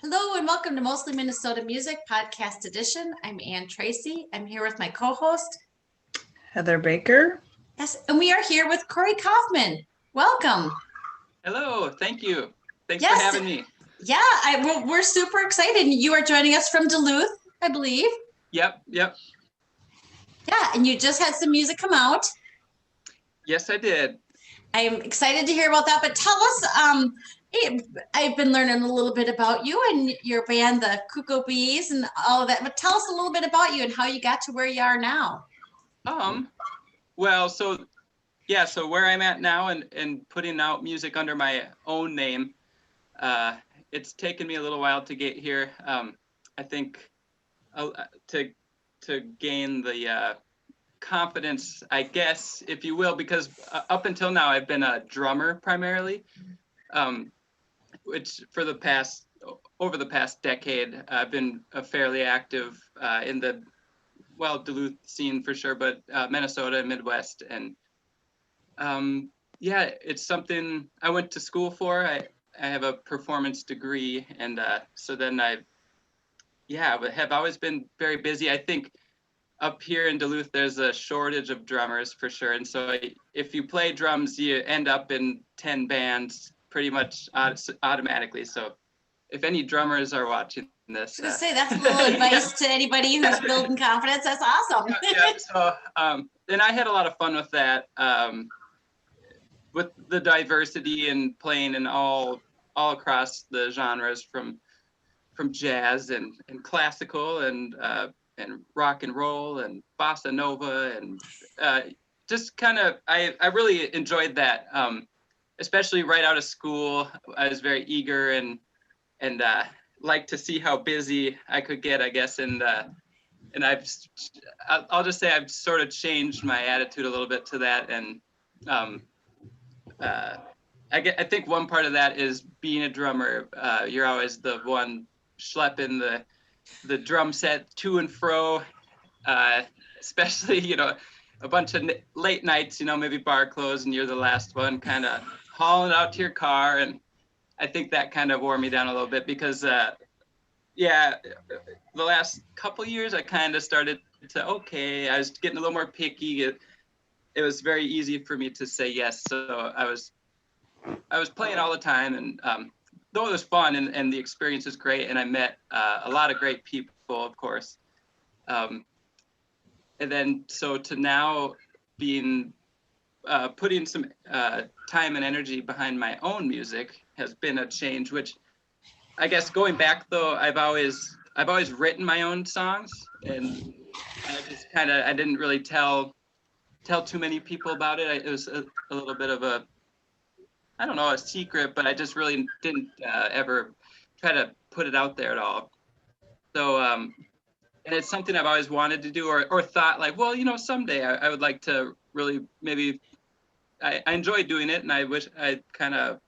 Hello and welcome to Mostly Minnesota Music Podcast Edition. I'm Ann Tracy. I'm here with my co-host, Heather Baker. Yes, and we are here with Cory Coffman. Welcome. Hello, thank you. Thanks for Yes. having me. Yeah, we're super excited. You are joining us from Duluth, I believe. Yep. Yeah, and you just had some music come out. Yes, I did. I'm excited to hear about that, but tell us, I've been learning a little bit about you and your band, the Cuckoo Bees, and all of that, but tell us a little bit about you and how you got to where you are now. Well, so where I'm at now and putting out music under my own name, it's taken me a little while to get here. I think to gain the confidence, I guess, if you will, because up until now I've been a drummer primarily, which over the past decade I've been fairly active in the Duluth scene for sure, but Minnesota and Midwest, and it's something I went to school for. I have a performance degree, and so then I have always been very busy. I think up here in Duluth, there's a shortage of drummers for sure. And so if you play drums, you end up in 10 bands pretty much automatically. So if any drummers are watching this. I was gonna say, that's a little advice to anybody who's building confidence. That's awesome. So and I had a lot of fun with that, with the diversity and playing in all across the genres from jazz and classical and rock and roll and bossa nova, and just kind of I really enjoyed that, especially right out of school. I was very eager and liked to see how busy I could get, I guess, and I'll just say I've sort of changed my attitude a little bit to that, and I think one part of that is being a drummer. You're always the one schlepping the drum set to and fro, especially, a bunch of late nights, maybe bar closed and you're the last one kind of hauling it out to your car. And I think that kind of wore me down a little bit because, the last couple years I kind of started to, I was getting a little more picky. It was very easy for me to say yes. So I was playing all the time, and though it was fun and the experience was great, and I met a lot of great people, of course. And then so to now being putting some time and energy behind my own music has been a change, which I guess going back though, I've always written my own songs, and I didn't really tell too many people about it. It was a little bit of a secret, but I just really didn't ever try to put it out there at all. So, and it's something I've always wanted to do, or thought like, well, someday I would like to really maybe. I enjoy doing it, and I wish I kind of,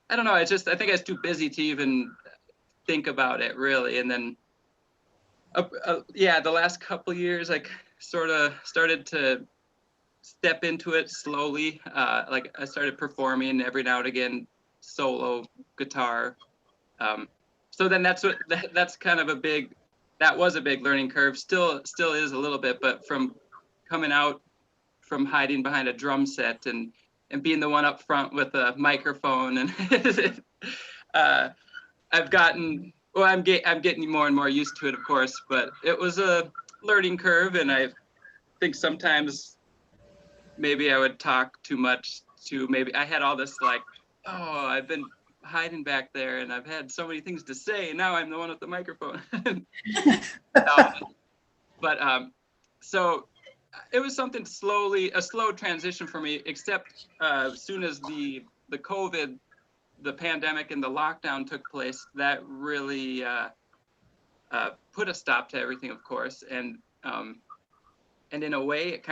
I don't know. I think I was too busy to even think about it really. And then, the last couple years, I sort of started to step into it slowly. Like I started performing every now and again, solo guitar. So then that's kind of that was a big learning curve. Still is a little bit, but from coming out from hiding behind a drum set and being the one up front with a microphone, and I'm getting more and more used to it, of course, but it was a learning curve, and I think sometimes maybe I would talk too much maybe I had all this like, I've been hiding back there and I've had so many things to say, and now I'm the one with the microphone. So it was something a slow transition for me, except as soon as the COVID, the pandemic and the lockdown took place, that really put a stop to everything, of course. And in a way, it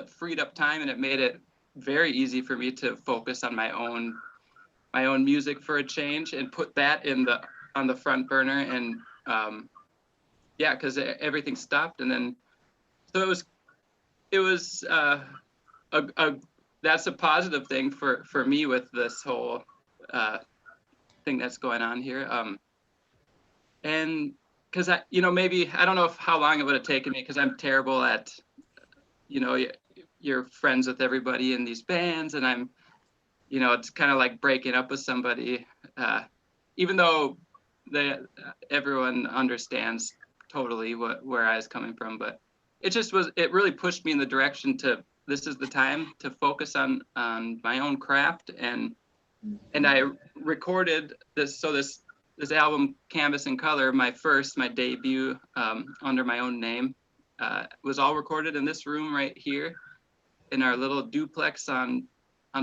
freed up time, and it made it very easy for me to focus on my own music for a change, and put that on the front burner. And because everything stopped, and then so it was that's a positive thing for me with this whole thing that's going on here. and because maybe I don't know how long it would have taken me, because I'm terrible at, you're friends with everybody in these bands, and I'm, it's kind of like breaking up with somebody, even though everyone understands totally where I was coming from, but it really pushed me in the direction to, this is the time to focus on my own craft, and I recorded this album, Canvas in Color, my debut under my own name, was all recorded in this room right here in our little duplex on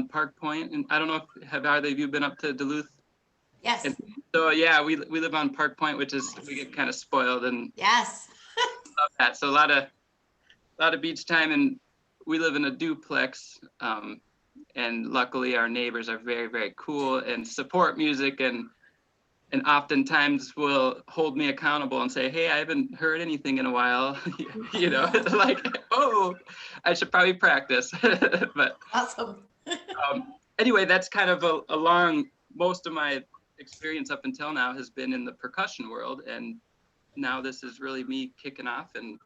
Park Point. And I don't know if have either of you been up to Duluth? Yes. And so yeah, we live on Park Point, which is, we get kind of spoiled, and yes. love that. So a lot of beach time, and we live in a duplex. And luckily our neighbors are very, very cool and support music, and oftentimes will hold me accountable and say, hey, I haven't heard anything in a while. Like, oh, I should probably practice. But awesome. Anyway, that's kind of most of my experience up until now has been in the percussion world, and now this is really me kicking off and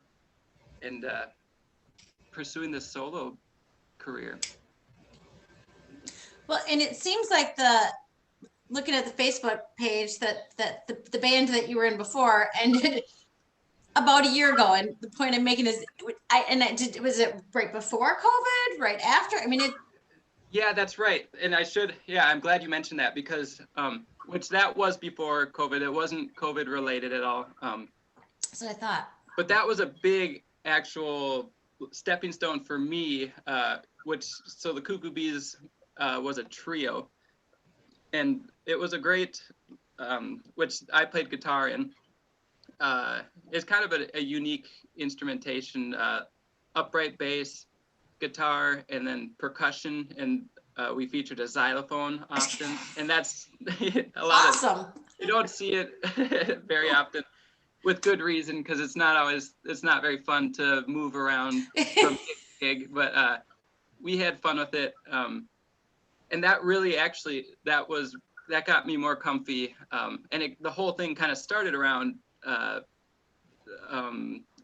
pursuing this solo career. Well, and it seems like looking at the Facebook page that the band that you were in before ended about a year ago, and the point I'm making is, was it right before COVID, right after? I mean, Yeah, that's right. And I'm glad you mentioned that, because which that was before COVID. It wasn't COVID related at all. That's what I thought. But that was a big actual stepping stone for me, so the Cuckoo Bees was a trio, and it was a great, which I played guitar in. It's kind of a unique instrumentation, upright bass, guitar, and then percussion, and we featured a xylophone often, and that's a lot awesome. You don't see it very often, with good reason, because it's not very fun to move around from gig, but we had fun with it, and that really that got me more comfy, and the whole thing kind of started around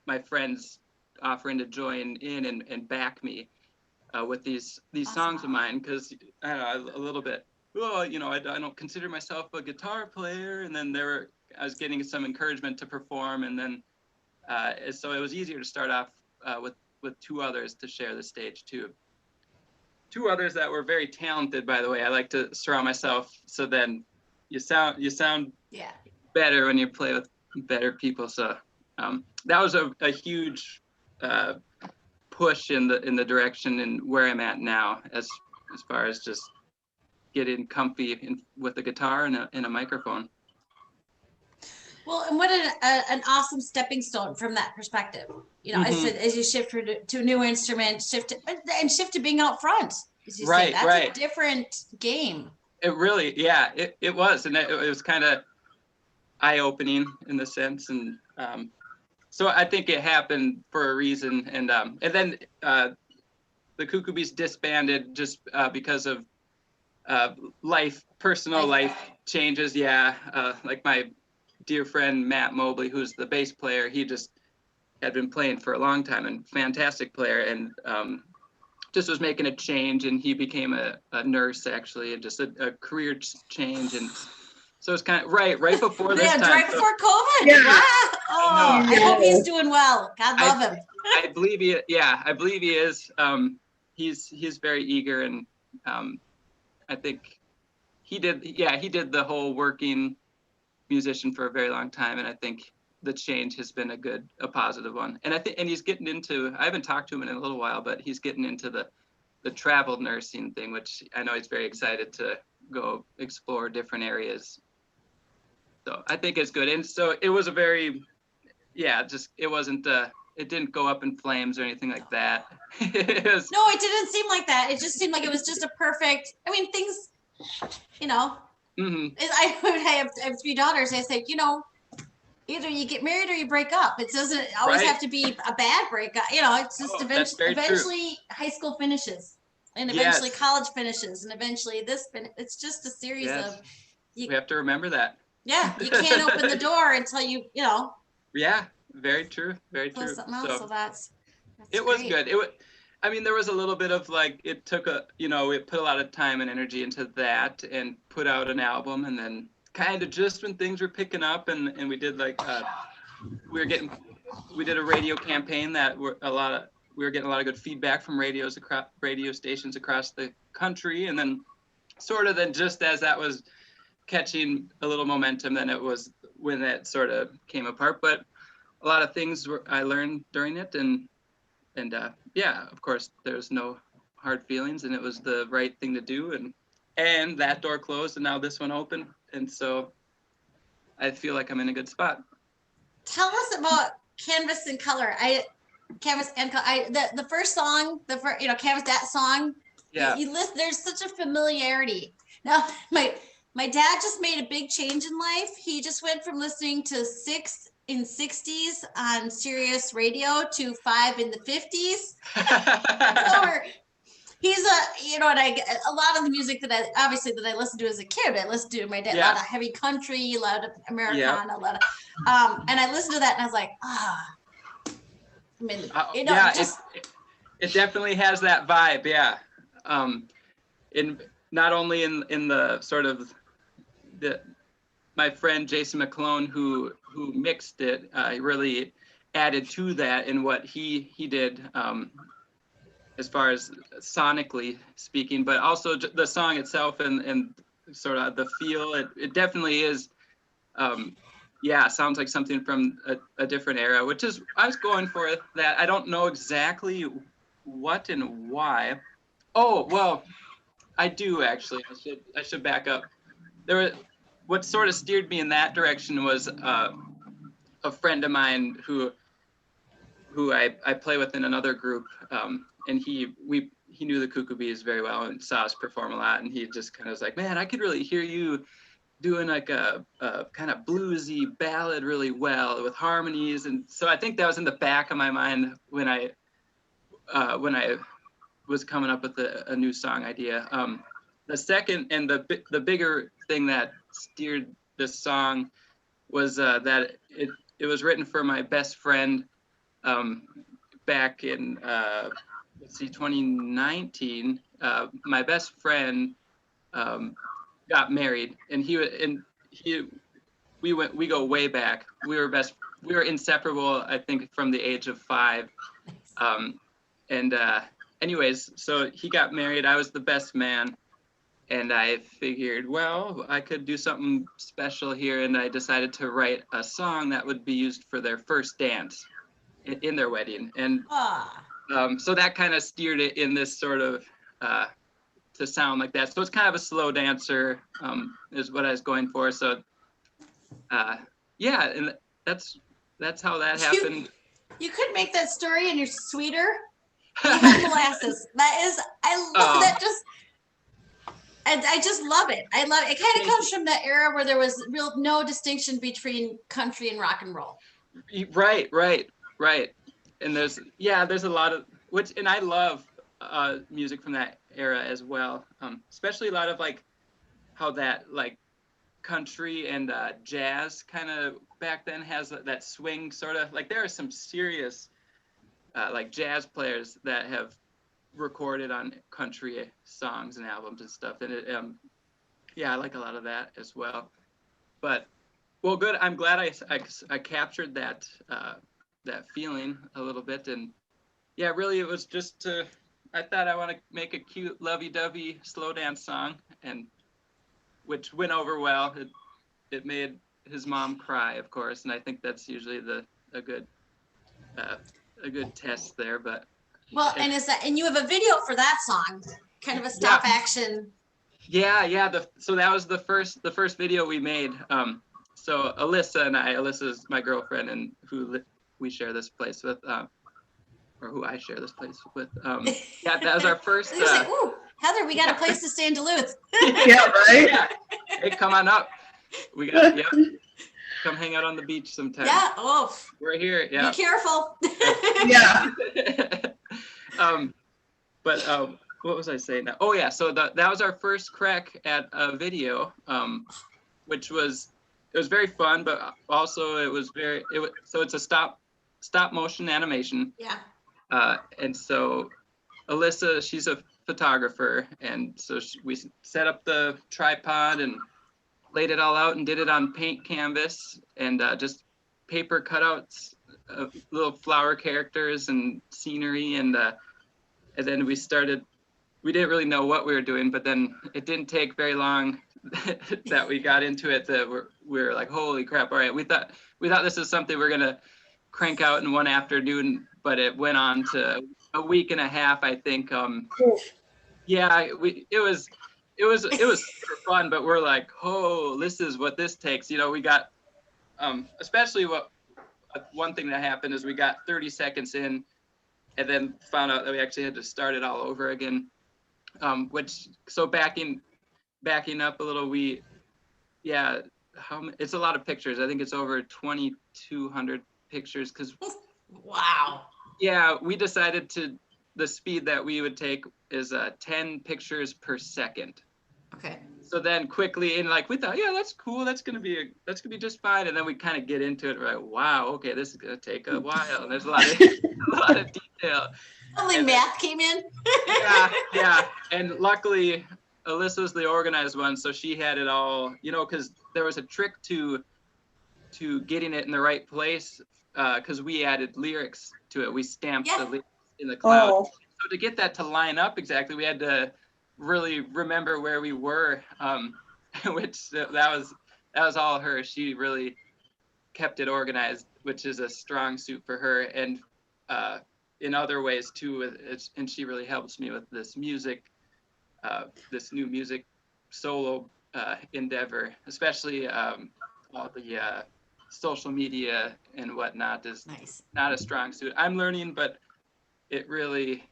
my friends offering to join in and back me with these awesome songs of mine, because I don't know, a little bit, I don't consider myself a guitar player, and then I was getting some encouragement to perform, and then so it was easier to start off with two others to share the stage too. Two others that were very talented, by the way. I like to surround myself, so then you sound better when you play with better people. So that was a huge push in the direction and where I'm at now, as far as just getting comfy with a guitar and a microphone. Well, and what an awesome stepping stone from that perspective. As you shift to a new instrument, shift to being out front. As you say, that's a different game. It really, it was, and it was kind of eye-opening in the sense, and so I think it happened for a reason, and then the Cuckoo Bees disbanded just because of personal life changes. Like my dear friend Matt Mobley, who's the bass player, he just had been playing for a long time and fantastic player, and just was making a change, and he became a nurse actually, and just a career change, and so it's kind of right before this time. Right before COVID. Yeah. Wow. Oh, I hope he's doing well. God love him. I believe he is. He's very eager, and I think he did the whole working musician for a very long time, and I think the change has been a positive one. And he's getting into, I haven't talked to him in a little while, but he's getting into the travel nursing thing, which I know he's very excited to go explore different areas. So I think it's good. And so it was it didn't go up in flames or anything like that. No, it didn't seem like that. It just seemed like it was just a perfect, things, Mm-hmm. I have three daughters. I say, either you get married or you break up. It doesn't always have to be a bad breakup. It's just eventually high school finishes, and eventually college finishes, and eventually it's just a series of. We have to remember that. Yeah, you can't open the door until you know. Yeah, very true, very true. Something else. So that's it was great. good. It was, I mean, there was a little bit of like, it took a, you know, it put a lot of time and energy into that and put out an album, and then kind of just when things were picking up, and we did like we did a radio campaign that we were getting a lot of good feedback from radio stations across the country, and then sort of then just as that was catching a little momentum, then it was when that sort of came apart. But a lot of things I learned during it, and yeah, of course, there's no hard feelings, and it was the right thing to do, and that door closed, and now this one opened, and so I feel like I'm in a good spot. Tell us about Canvas and Color. Canvas and Color. The first song, Canvas, that song. Yeah. You listen. There's such a familiarity. Now, my dad just made a big change in life. He just went from listening to 6 in 60s on Sirius Radio to 5 in the 50s. He's and a lot of the music that I listened to as a kid, I listened to my dad, a lot of heavy country, a lot of Americana, a lot of, and I listened to that and I was like, I mean, it definitely has that vibe. Yeah. In not only in the sort of my friend Jason McClone, who mixed it, really added to that in what he did, as far as sonically speaking, but also the song itself and sort of the feel. It definitely is, sounds like something from a different era, which is, I was going for that. I don't know exactly what and why. Oh, well, I do actually. I should back up. What sort of steered me in that direction was a friend of mine who I play with in another group, and he knew the Cuckoo Bees very well and saw us perform a lot, and he just kind of was like, man, I could really hear you doing like a kind of bluesy ballad really well with harmonies. And so I think that was in the back of my mind when I was coming up with a new song idea. The second and the bigger thing that steered this song was that it was written for my best friend back in 2019. My best friend got married, and we go way back. We were inseparable, I think, from the age of 5. Anyways, so he got married. I was the best man, and I figured, well, I could do something special here, and I decided to write a song that would be used for their first dance in their wedding. And so that kind of steered it in this sort of to sound like that. So it's kind of a slow dancer, is what I was going for. So and that's how that happened. You could make that story and you're sweeter. You have molasses. I love that. I just love it. I love it. It kind of comes from that era where there was no distinction between country and rock and roll. Right. And there's a lot of and I love music from that era as well. Especially a lot of like how that like country and jazz kind of back then has that swing sort of, like there are some serious like jazz players that have recorded on country songs and albums and stuff, and I like a lot of that as well. But well, good. I'm glad I captured that feeling a little bit, and really it was just I thought I want to make a cute lovey-dovey slow dance song, and which went over well. It made his mom cry, of course, and I think that's usually a good test there. But and you have a video for that song, kind of a stop action. So that was the first video we made. So Alyssa's my girlfriend, and who we share this place with, or who I share this place with. That was our first. Like, ooh, Heather, we got a place to stay in Duluth. Yeah, right. Yeah. Hey, come on up. We got come hang out on the beach sometime. Yeah. We're here. Yeah. Be careful. Yeah. But what was I saying now? Oh yeah, so that was our first crack at a video, which was it was very fun, but also so it's a stop motion animation. Yeah. And so Alyssa, she's a photographer, and so we set up the tripod and laid it all out and did it on paint canvas and just paper cutouts of little flower characters and scenery, and then we didn't really know what we were doing, but then it didn't take very long that we got into it that we were like, holy crap, all right, we thought this is something we're gonna crank out in one afternoon, but it went on to a week and a half, I think. Yeah, it was super fun, but we're like, oh, this is what this takes. We got especially one thing that happened is we got 30 seconds in and then found out that we actually had to start it all over again. So backing up a little, it's a lot of pictures. I think it's over 2,200 pictures because Wow. yeah, we decided the speed that we would take is 10 pictures per second. Okay. So then quickly, and like we thought, yeah, that's cool. That's gonna be just fine. And then we kind of get into it. We're like, wow, okay, this is gonna take a while. And there's a lot of detail. Only math came in. Yeah. And luckily, Alyssa's the organized one, so she had it all. Because there was a trick to getting it in the right place. Because we added lyrics to it. We stamped the lyrics in the cloud. Oh. So to get that to line up exactly, we had to really remember where we were, which that was all her. She really kept it organized, which is a strong suit for her, and in other ways too. And she really helps me with this music, this new music solo endeavor, especially all the social media and whatnot is nice. Not a strong suit. I'm learning, but it really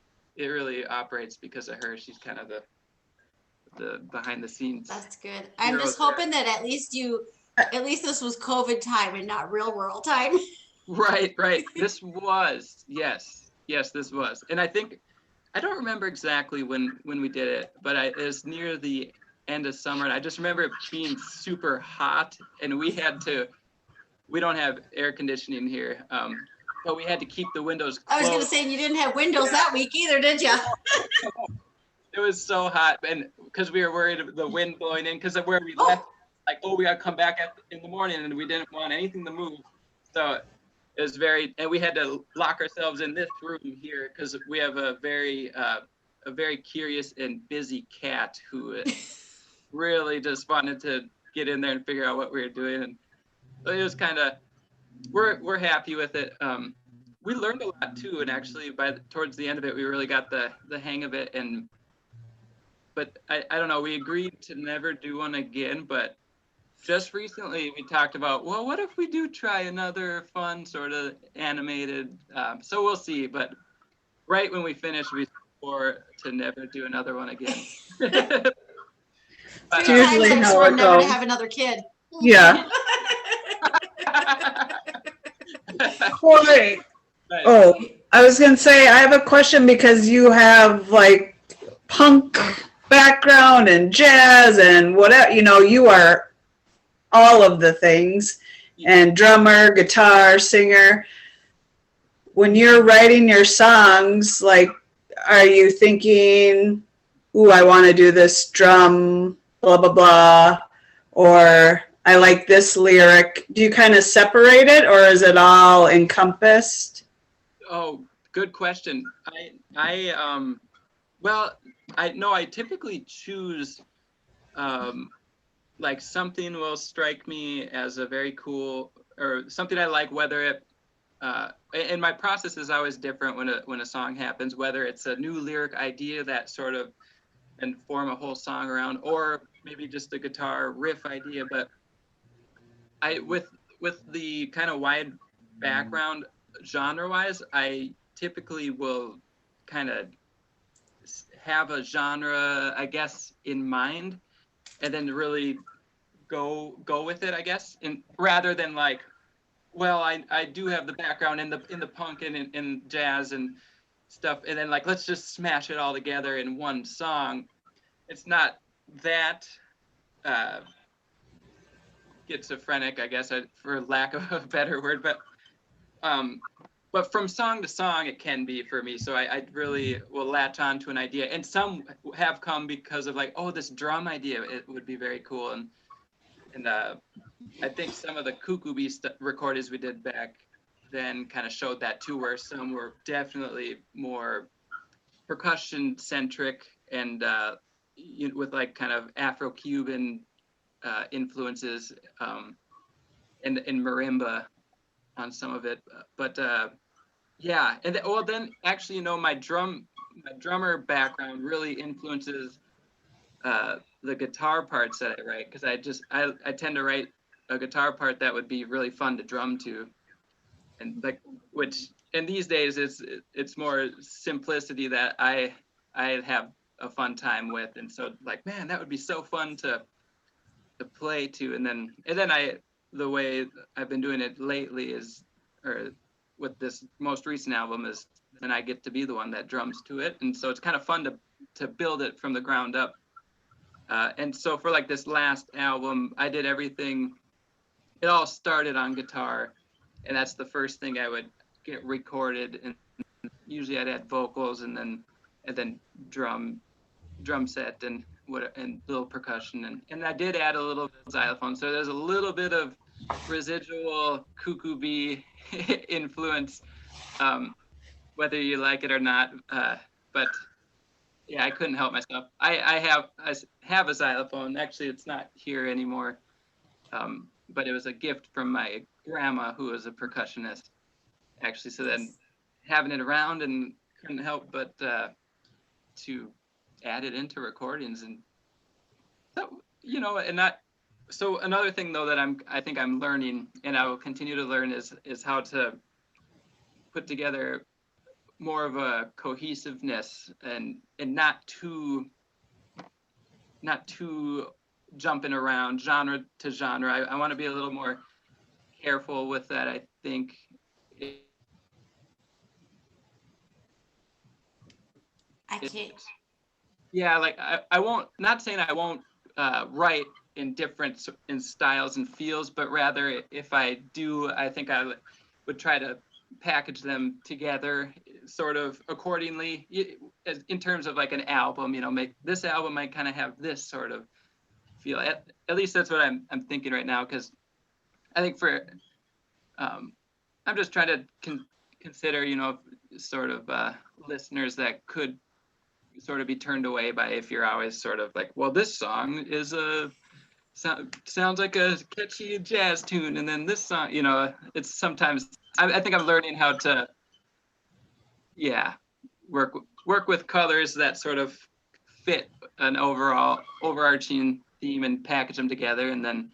operates because of her. She's kind of the behind the scenes. That's good. I'm just hoping that at least this was COVID time and not real world time. Right. This was, yes, this was. And I think, I don't remember exactly when we did it, but it was near the end of summer. And I just remember it being super hot, and we don't have air conditioning here. But we had to keep the windows closed. I was going to say, you didn't have windows that week either, did you? It was so hot, and because we were worried of the wind blowing in, because of where we left, like, we got to come back in the morning, and we didn't want anything to move. So it was and we had to lock ourselves in this room here because we have a very curious and busy cat who really just wanted to get in there and figure out what we were doing. And it was kind of, we're happy with it. We learned a lot too, and actually towards the end of it, we really got the hang of it. But I don't know, we agreed to never do one again, but just recently we talked about, well, what if we do try another fun sort of animated, so we'll see. But right when we finish, we swore to never do another one again. It's usually how it never to goes. have another kid. Yeah. Cory. Oh, I was going to say, I have a question because you have like punk background and jazz and whatever, you are all of the things, and drummer, guitar, singer. When you're writing your songs, like, are you thinking, ooh, I want to do this drum, blah, blah, blah, or I like this lyric? Do you kind of separate it, or is it all encompassed? Oh, good question. I typically choose, like, something will strike me as a very cool, or something I like, whether it, and my process is always different when a song happens, whether it's a new lyric idea that sort of and form a whole song around, or maybe just a guitar riff idea. But with the kind of wide background genre-wise, I typically will kind of have a genre, I guess, in mind, and then really go with it, I guess, and rather than like, well, I do have the background in the punk and in jazz and stuff, and then like, let's just smash it all together in one song. It's not that schizophrenic, I guess, for lack of a better word. But from song to song, it can be for me. So I really will latch on to an idea, and some have come because of like, oh, this drum idea, it would be very cool, and I think some of the Cuckoo Bee recordings we did back then kind of showed that too, where some were definitely more percussion centric and with like kind of Afro-Cuban influences and marimba on some of it. But yeah, and then actually, my drummer background really influences the guitar parts that I write, because I tend to write a guitar part that would be really fun to drum to, and like which in these days it's more simplicity that I have a fun time with, and so like, man, that would be so fun to play to, and then the way I've been doing it lately is, or with this most recent album, is then I get to be the one that drums to it, and so it's kind of fun to build it from the ground up. And so for like this last album, I did everything. It all started on guitar, and that's the first thing I would get recorded. And usually I'd add vocals and then drum set and little percussion, and I did add a little bit of xylophone. So there's a little bit of residual Cuckoo Bee influence, whether you like it or not. But yeah, I couldn't help myself. I have a xylophone. Actually, it's not here anymore. But it was a gift from my grandma, who was a percussionist, actually. So then having it around, and couldn't help but to add it into recordings. And so, and that. So another thing though that I think I'm learning, and I will continue to learn, is how to put together more of a cohesiveness and not too jumping around genre to genre. I want to be a little more careful with that, I think. I can't. Yeah, like I won't, not saying I won't write in different in styles and feels, but rather if I do, I think I would try to package them together sort of accordingly, in terms of like an album, make this album might kind of have this sort of feel. At least that's what I'm thinking right now, because I think for I'm just trying to consider, sort of listeners that could sort of be turned away by if you're always sort of like, well, this song is sounds like a catchy jazz tune, and then this song, it's sometimes I think I'm learning how to work with colors that sort of fit an overall overarching theme and package them together, and then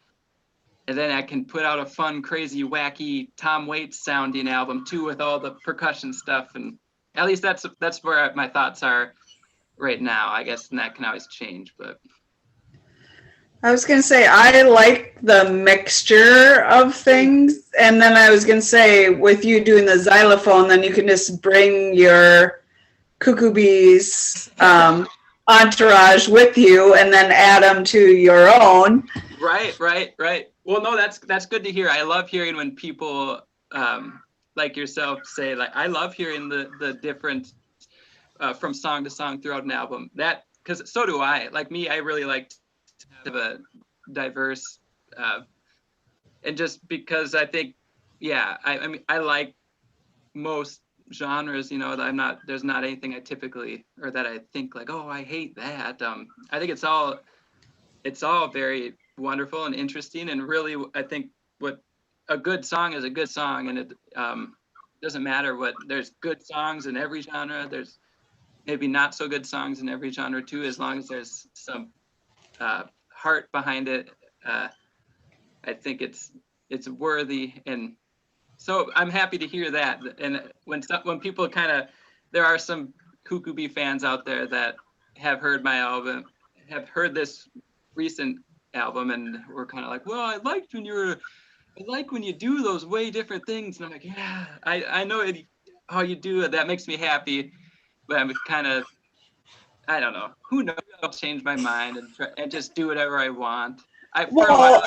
I can put out a fun, crazy, wacky Tom Waits sounding album too, with all the percussion stuff. And at least that's where my thoughts are right now, I guess, and that can always change. But I was going to say, I like the mixture of things. And then I was going to say, with you doing the xylophone, then you can just bring your Cuckoo Bees entourage with you and then add them to your own. Right. Well, no, that's good to hear. I love hearing when people like yourself say, like, I love hearing the different from song to song throughout an album. That, because so do I. Like me, I really like to have a diverse, and just because I think, I mean, I like most genres, that there's not anything I typically, or that I think like, oh, I hate that. I think it's all very wonderful and interesting, and really, I think what a good song is a good song, and it doesn't matter there's good songs in every genre. There's maybe not so good songs in every genre too, as long as there's some heart behind it. I think it's worthy, and so I'm happy to hear that. And when people there are some Cuckoo Bee fans out there that have heard my album, have heard this recent album, and we're kind of like, well, I like when you do those way different things. And I'm like, yeah, I know how you do it. That makes me happy. But I'm kind of, I don't know. Who knows? I'll change my mind and just do whatever I want. For a while,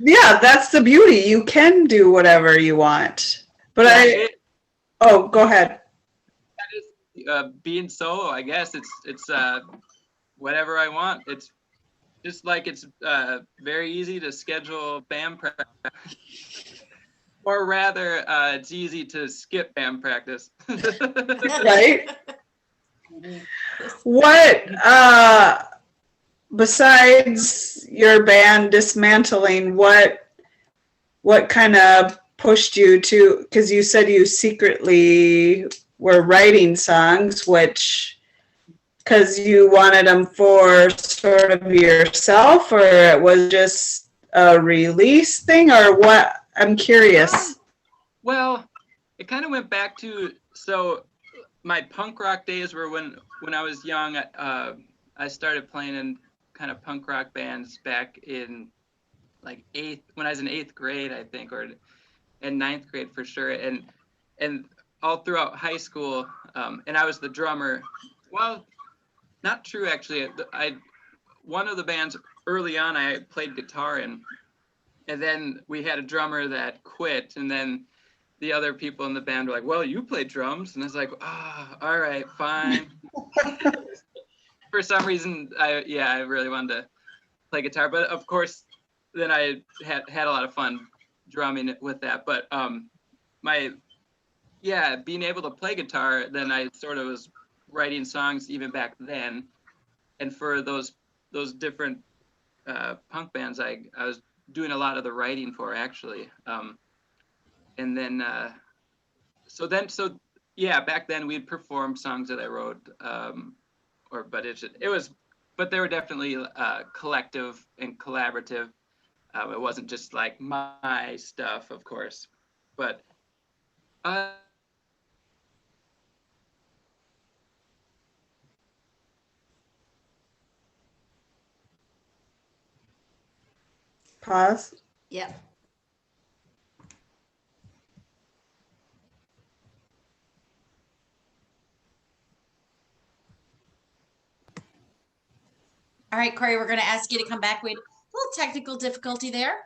Yeah, that's the beauty. You can do whatever you want. But go ahead. Being solo, I guess it's whatever I want. It's just like it's very easy to schedule band practice, or rather, it's easy to skip band practice. Right? What besides your band dismantling, what kind of pushed you to, because you said you secretly were writing songs, which, because you wanted them for sort of yourself, or it was just a release thing, or what? I'm curious. Well, it kind of went back to, so my punk rock days were when I was young. I started playing in kind of punk rock bands back in like when I was in 8th grade, I think, or in 9th grade for sure, and all throughout high school, and I was the drummer. Well, not true actually. One of the bands early on I played guitar in, and then we had a drummer that quit, and then the other people in the band were like, well, you play drums. And I was like, all right, fine. For some reason, I really wanted to play guitar. But of course, then I had a lot of fun drumming with that. But being able to play guitar, then I sort of was writing songs even back then. And for those different punk bands, I was doing a lot of the writing for, actually. And then back then we'd perform songs that I wrote, but they were definitely collective and collaborative. It wasn't just like my stuff, of course, but Pause. Yep. All right, Cory, we're going to ask you to come back. We had a little technical difficulty there,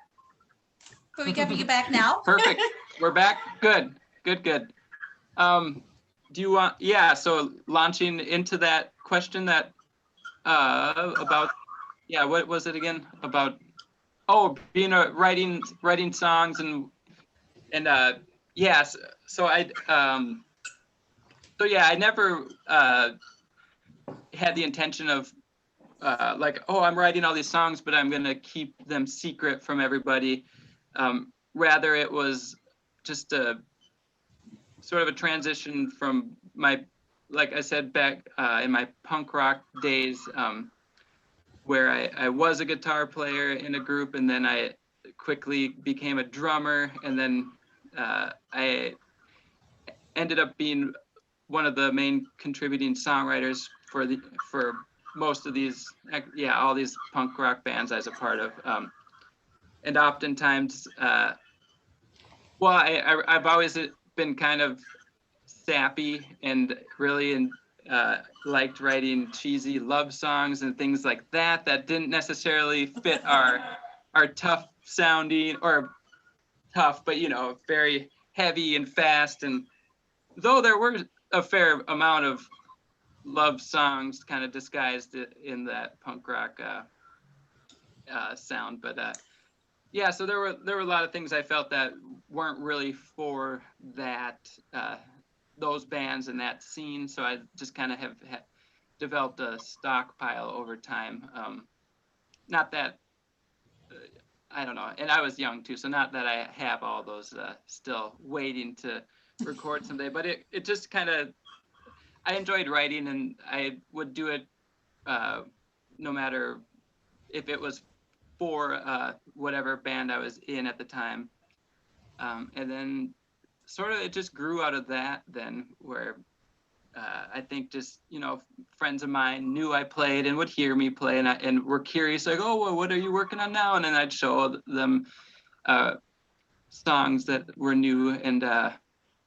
but we got you back now. Perfect. We're back. Good. Do you want? Yeah. So launching into that question that about what was it again about? Oh, being writing songs and yes. So I never had the intention of I'm writing all these songs, but I'm gonna keep them secret from everybody. Rather, it was just a sort of a transition from my, like I said, back in my punk rock days, where I was a guitar player in a group, and then I quickly became a drummer, and then I ended up being one of the main contributing songwriters for most of these, all these punk rock bands I was a part of. And oftentimes, I've always been kind of sappy and really liked writing cheesy love songs and things like that didn't necessarily fit our tough sounding, or tough, but very heavy and fast. And though there were a fair amount of love songs kind of disguised in that punk rock sound, but so there were a lot of things I felt that weren't really for that those bands and that scene, so I just kind of have developed a stockpile over time. Not that I don't know, and I was young too, so not that I have all those still waiting to record someday, but it just kind of, I enjoyed writing, and I would do it no matter if it was for whatever band I was in at the time. And then sort of it just grew out of that then, where I think just, friends of mine knew I played and would hear me play, and were curious, like, oh, well, what are you working on now? And then I'd show them songs that were new, and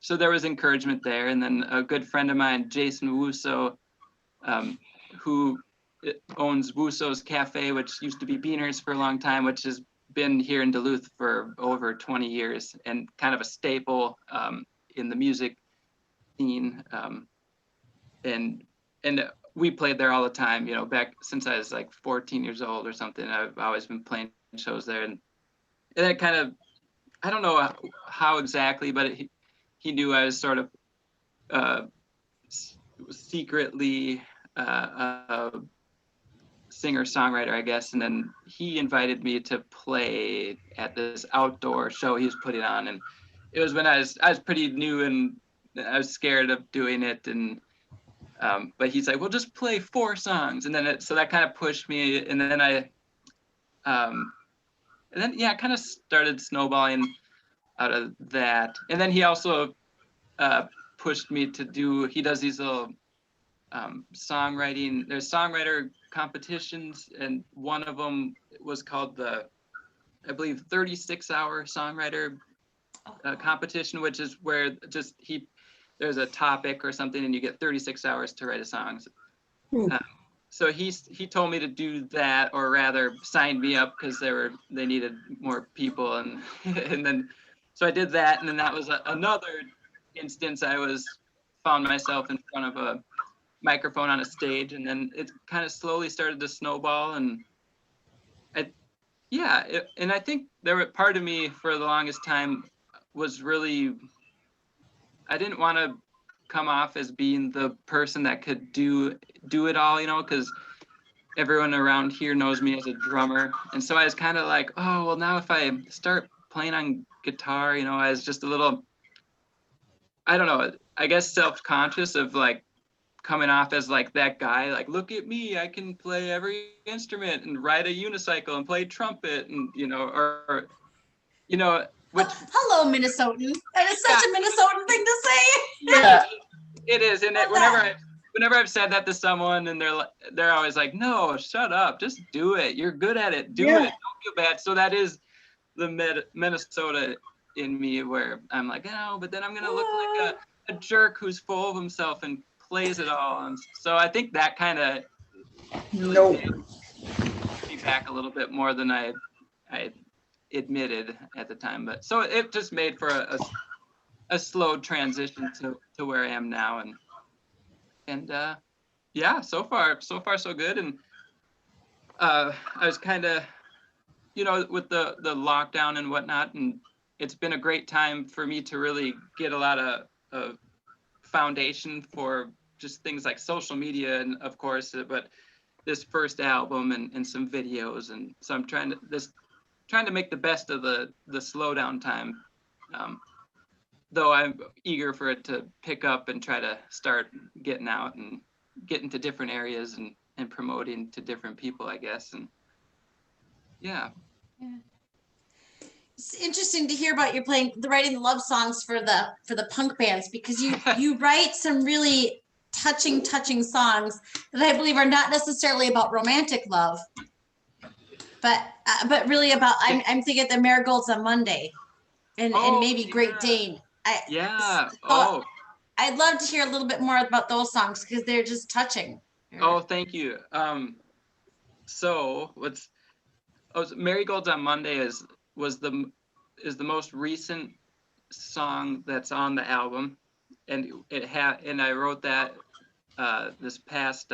so there was encouragement there. And then a good friend of mine, Jason Wusso, who owns Wusso's Cafe, which used to be Beaner's for a long time, which is been here in Duluth for over 20 years and kind of a staple in the music scene. And we played there all the time, you know, back since I was like 14 years old or something. I've always been playing shows there, and it kind of, I don't know how exactly, but he knew I was sort of secretly a singer-songwriter, I guess, and then he invited me to play at this outdoor show he was putting on, and it was when I was pretty new and I was scared of doing it, and but he's like, well, just play 4 songs, and then so that kind of pushed me, and then it kind of started snowballing out of that, and then he also pushed me to do. He does these little songwriting. There's songwriter competitions, and one of them was called I believe 36-hour songwriter competition, which is where just there's a topic or something, and you get 36 hours to write a song. So he told me to do that, or rather signed me up because they needed more people, and and then so I did that, and then that was another instance I found myself in front of a microphone on a stage, and then it kind of slowly started to snowball, and and I think part of me for the longest time was really, I didn't want to come off as being the person that could do it all, you know, because everyone around here knows me as a drummer, and so I was kind of like, oh well, now if I start playing on guitar, you know, I was just a little, I don't know, I guess self-conscious of like coming off as like that guy, like, look at me, I can play every instrument and ride a unicycle and play trumpet, and you know, or you know, which hello, Minnesotan. That is such a Minnesotan thing to say. Yeah. It is, and whenever I've said that to someone, and they're always like, no, shut up, just do it, you're good at it, do it, don't feel bad. So that is the Minnesota in me, where I'm like, oh, but then I'm gonna look like a jerk who's full of himself and plays it all. And so I think that kind of me back a little bit more than I admitted at the time. But so it just made for a slow transition to where I am now, and yeah, so far so good. And I was kind of, you know, with the lockdown and whatnot, and it's been a great time for me to really get a lot of foundation for just things like social media, and of course, but this first album and some videos, and so I'm trying to make the best of the slowdown time, though I'm eager for it to pick up and try to start getting out and get into different areas and promoting to different people, I guess. And yeah. It's interesting to hear about writing the love songs for the punk bands, because you write some really touching songs that I believe are not necessarily about romantic love, but really about, I'm thinking the Marigolds on Monday, and maybe Great Dane. I'd love to hear a little bit more about those songs, because they're just touching. Oh, thank you. So Marigolds on Monday is the most recent song that's on the album, and I wrote that this past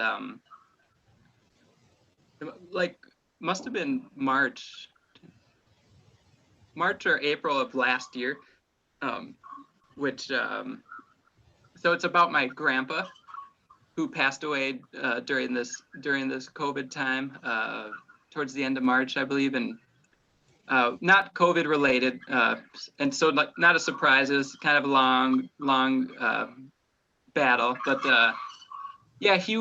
like must have been March or April of last year, which so it's about my grandpa who passed away during this COVID time, towards the end of March, I believe, and not COVID related, and so not a surprise. It was kind of a long battle, but yeah, he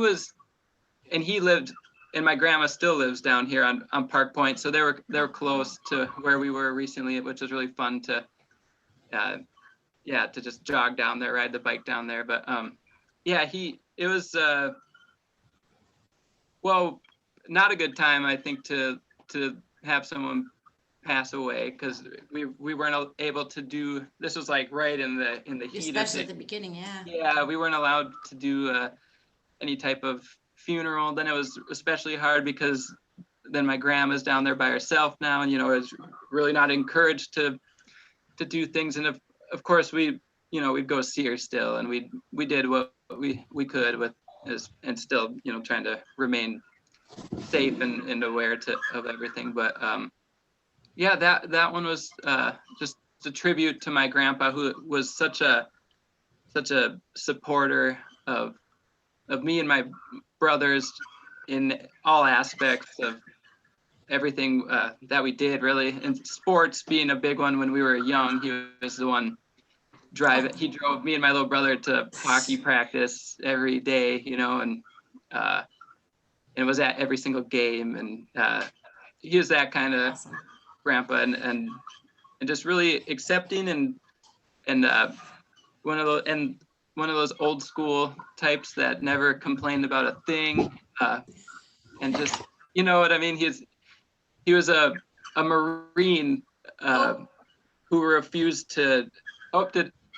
lived, and my grandma still lives down here on Park Point, so they were close to where we were recently, which was really fun to just jog down there, ride the bike down there. But yeah, it was well, not a good time, I think, to have someone pass away, because we weren't able to do, this was like right in the heat, especially at the beginning. We weren't allowed to do any type of funeral. Then it was especially hard because then my grandma's down there by herself now, and is really not encouraged to do things. And of course we'd go see her still, and we did what we could with and still trying to remain safe and aware of everything. But yeah, that one was just a tribute to my grandpa, who was such a supporter of me and my brothers in all aspects of everything that we did, really. And sports being a big one when we were young. He was the one he drove me and my little brother to hockey practice every day, and was at every single game. And he was that kind of Awesome. grandpa, and just really accepting, and one of those old school types that never complained about a thing, and just, you know what I mean? He was a Marine who refused to.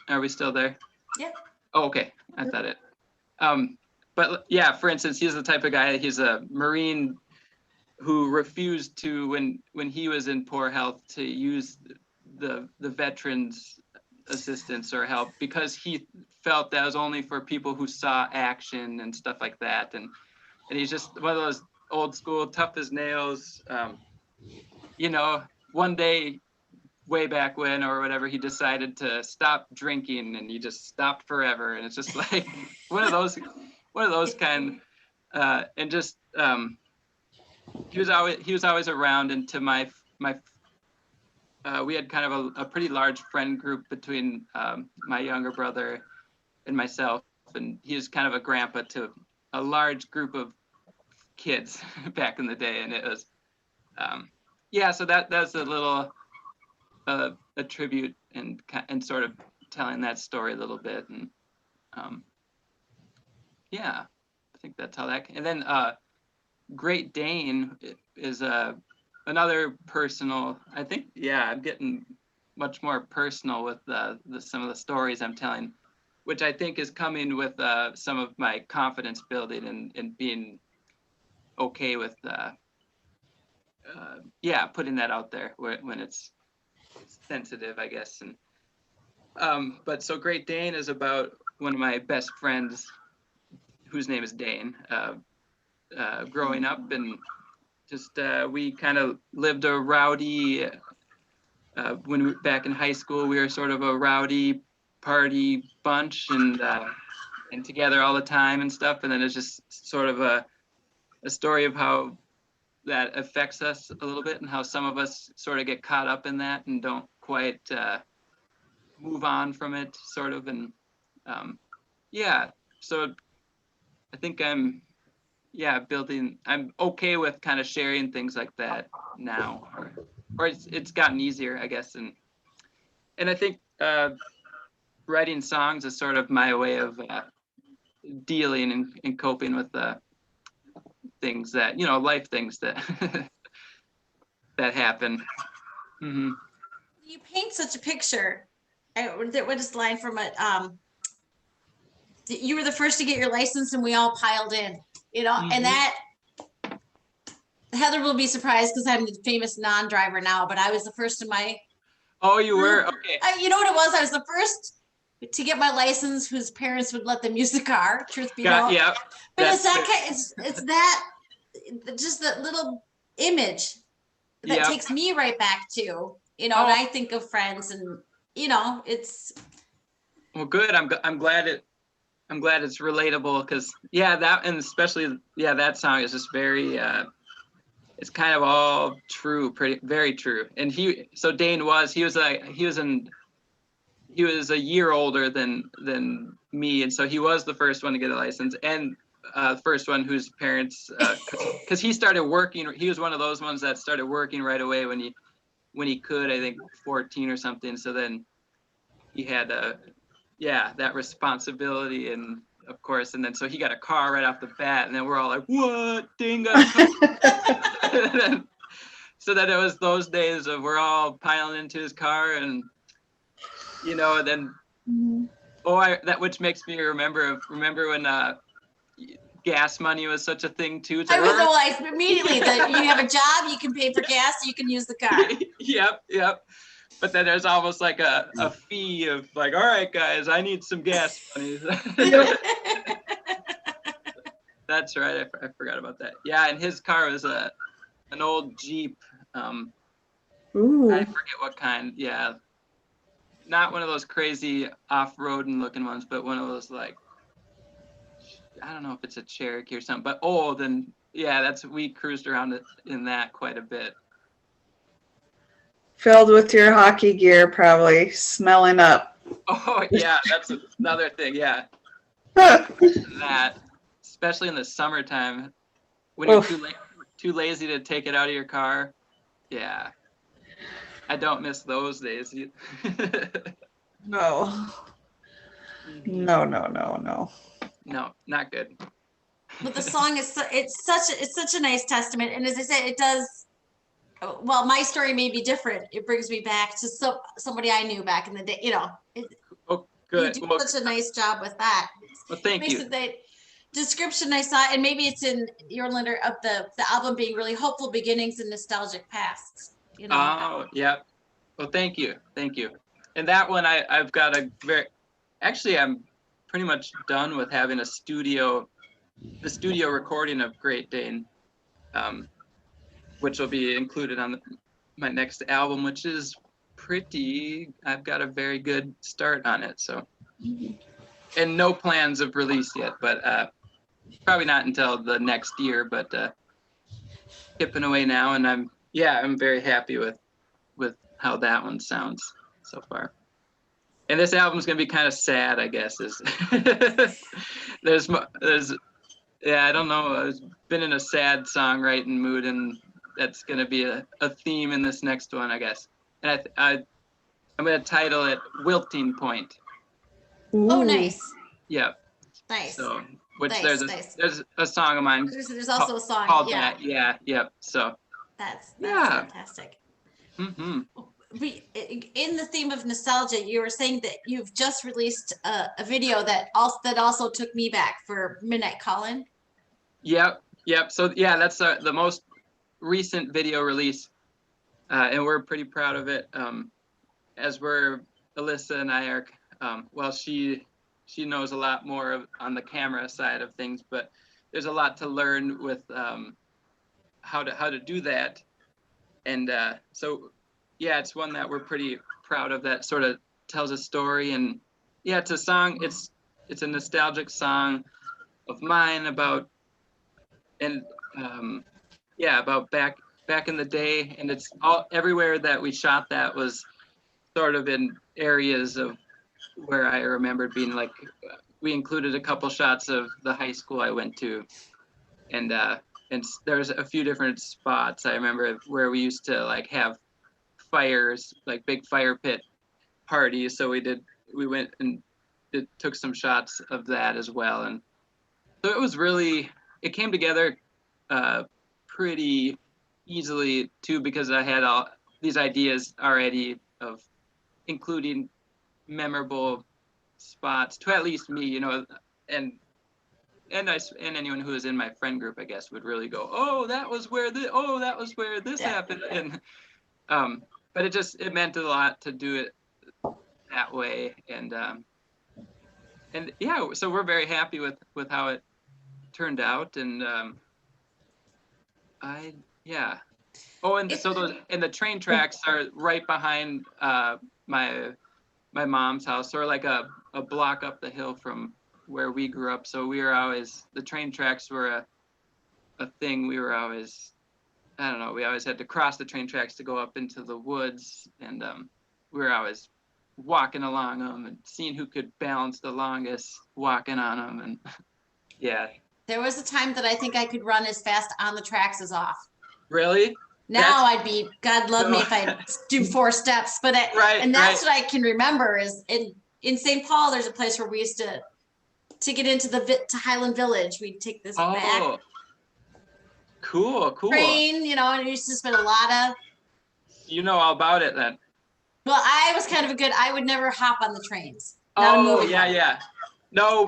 Are we still there? Yeah. Oh, okay. I thought it. But yeah, for instance, he's the type of guy. He's a Marine who refused to, when he was in poor health, to use the veterans assistance or help, because he felt that was only for people who saw action and stuff like that. And he's just one of those old school, tough as nails. One day, way back when or whatever, he decided to stop drinking, and he just stopped forever. And it's just like one of those kind, and just he was always around. And to my we had kind of a pretty large friend group between my younger brother and myself, and he was kind of a grandpa to a large group of kids back in the day. And it was so that's a little a tribute, and sort of telling that story a little bit. And I think that's how that. And then Great Dane is another personal. I think I'm getting much more personal with some of the stories I'm telling, which I think is coming with some of my confidence building and being okay with putting that out there when it's sensitive, I guess. And but so Great Dane is about one of my best friends, whose name is Dane, growing up, and just we kind of lived a rowdy back in high school. We were sort of a rowdy party bunch, and together all the time and stuff. And then it's just sort of a story of how that affects us a little bit, and how some of us sort of get caught up in that and don't quite move on from it, sort of. And so I think I'm okay with kind of sharing things like that now, or it's gotten easier, I guess. And I think writing songs is sort of my way of dealing and coping with things that, life things that that happen. Mm-hmm. You paint such a picture. What is the line from it? You were the first to get your license, and we all piled in. Mm-hmm. And that Heather will be surprised because I'm the famous non-driver now, but I was the first in my. Oh, you were? Okay. You know what it was? I was the first to get my license whose parents would let them use the car. Truth be known. Yeah. But it's that just that little image that takes me right back to, and I think of friends, and it's. Well, good. I'm glad it's relatable, because that, and especially that song is just very it's kind of all true, very true. And Dane he was a year older than me, and so he was the first one to get a license, and first one whose parents, because he started working. He was one of those ones that started working right away when he could, I think 14 or something. So then he had that responsibility, and of course, and then so he got a car right off the bat, and then we're all like, what? Dane got a car. So then it was those days of we're all piling into his car, and then that which makes me remember when gas money was such a thing too. It's I like, was like immediately that you have a job, you can pay for gas, you can use the car. Yep. But then there's almost like a fee of like, all right, guys, I need some gas money. That's right. I forgot about that. Yeah, and his car was an old Jeep. Ooh. I forget what kind. Yeah, not one of those crazy off-roading looking ones, but one of those like, I don't know if it's a Cherokee or something, but old. And yeah, we cruised around in that quite a bit. Filled with your hockey gear, probably smelling up. Oh yeah, that's another thing. Yeah, that especially in the summertime when you're too lazy to take it out of your car. Yeah, I don't miss those days. No, no, not good. But the song is it's such a nice testament, and as I said, it does. Well, my story may be different. It brings me back to somebody I knew back in the day. Oh, good. You do such a nice job with that. Well, thank you. The description I saw, and maybe it's in your letter of the album being really hopeful beginnings and nostalgic pasts. Oh, yeah. Well, thank you. And that one, I've got actually, I'm pretty much done with having the studio recording of Great Dane, which will be included on my next album, which is I've got a very good start on it. So, and no plans of release yet, but probably not until the next year, but chipping away now. And I'm very happy with how that one sounds so far. And this album's going to be kind of sad, I guess. There's I don't know. I've been in a sad songwriting mood, and that's going to be a theme in this next one, I guess. And I'm going to title it Wilting Point. no. Oh, nice. Yeah. Nice. So, which Nice, there's a song of mine. There's also a song called yeah. that. Yeah. Yep. So. That's Yeah. fantastic. Mm-hmm. In the theme of nostalgia, you were saying that you've just released a video that also took me back for Midnight Callin'. Yep. So yeah, that's the most recent video release, and we're pretty proud of it. As Alyssa and I are, well, she knows a lot more on the camera side of things, but there's a lot to learn with how to do that, and so yeah, it's one that we're pretty proud of. That sort of tells a story, and yeah, it's a song. It's a nostalgic song of mine about back in the day, and it's everywhere that we shot that was sort of in areas of where I remembered being like, we included a couple shots of the high school I went to, and there's a few different spots I remember where we used to like have fires, like big fire pit parties. So we went and took some shots of that as well, and so it came together pretty easily too, because I had all these ideas already of including memorable spots to at least me, and anyone who is in my friend group, I guess, would really go, oh, that was where this happened, and but it meant a lot to do it that way, and yeah, so we're very happy with how it turned out, and the train tracks are right behind my mom's house, or like a block up the hill from where we grew up. So the train tracks were a thing. We were always, I don't know, we always had to cross the train tracks to go up into the woods, and we were always walking along them and seeing who could balance the longest walking on them, and yeah. There was a time that I think I could run as fast on the tracks as off. Really? Now I'd be, God love me if I do 4 steps, but that's what I can remember is in St. Paul, there's a place where we used to get into to Highland Village. We'd take this back cool train, and we used to spend a lot of. You know all about it then. Well, I was kind of I would never hop on the trains. Oh, yeah. No,